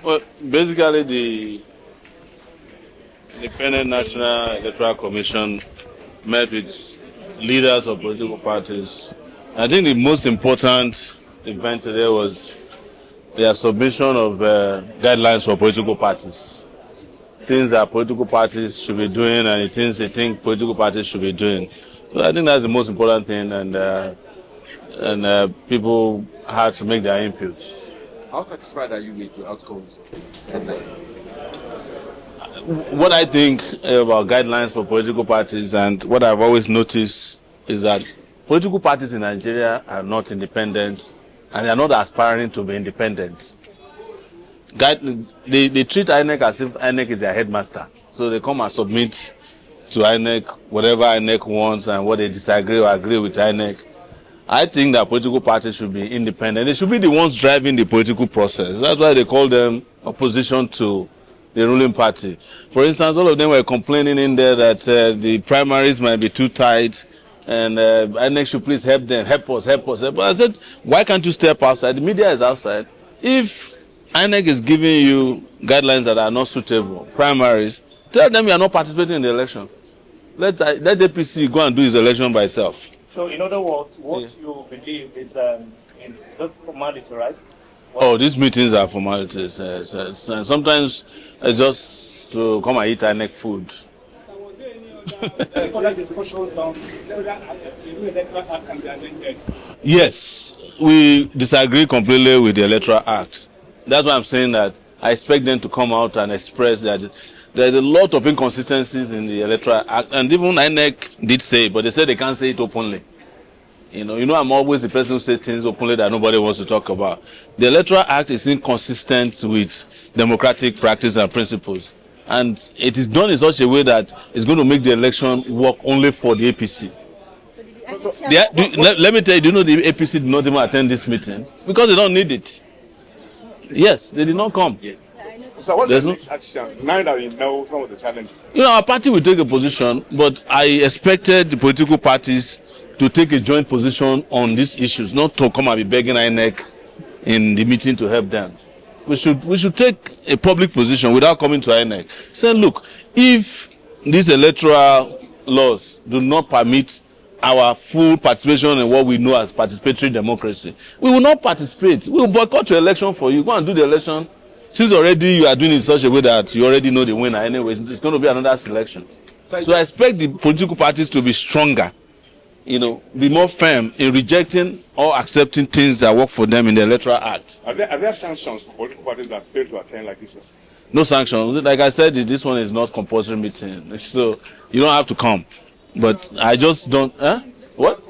Well, basically, the Independent National Electoral Commission met with leaders of political parties. I think the most important event today was their submission of guidelines for political parties. Things that political parties should be doing and the things they think political parties should be doing. So I think that's the most important thing, and people had to make their inputs. How satisfied are you with the outcomes? What I think about guidelines for political parties and what I've always noticed is that political parties in Nigeria are not independent and they are not aspiring to be independent. They treat INEC as if INEC is their headmaster. So they come and submit to INEC whatever INEC wants, and what they disagree or agree with INEC. I think that political parties should be independent. They should be the ones driving the political process. That's why they call them opposition to the ruling party. For instance, all of them were complaining in there that the primaries might be too tight, and INEC should please help them, help us. But I said, why can't you step outside? The media is outside. If INEC is giving you guidelines that are not suitable, primaries, tell them you are not participating in the election. Let APC go and do his election by itself. So, in other words, what you believe is just formality, right? Oh, these meetings are formalities. Sometimes it's just to come and eat INEC food. Yes, we disagree completely with the Electoral Act. That's why I'm saying that I expect them to come out and express that there's a lot of inconsistencies in the Electoral Act, and even INEC did say, but they said they can't say it openly. You know, I'm always the person who says things openly that nobody wants to talk about. The Electoral Act is inconsistent with democratic practice and principles, and it is done in such a way that it's going to make the election work only for the APC. Let me tell you, do you know the APC did not even attend this meeting because they don't need it? Yes, they did not come. Yes. So what's the next action now that we know some of the challenges? Our party will take a position, but I expected the political parties to take a joint position on these issues, not to come and be begging INEC in the meeting to help them. We should take a public position without coming to INEC. Say, look, if these electoral laws do not permit our full participation in what we know as participatory democracy, we will not participate. We will boycott your election for you. Go and do the election. Since already you are doing it in such a way that you already know the winner anyway, it's going to be another selection. So I expect the political parties to be stronger, be more firm in rejecting or accepting things that work for them in the Electoral Act. Are there sanctions for political parties that fail to attend like this one? No sanctions. Like I said, this one is not compulsory meeting, so you don't have to come. But I just don't. What?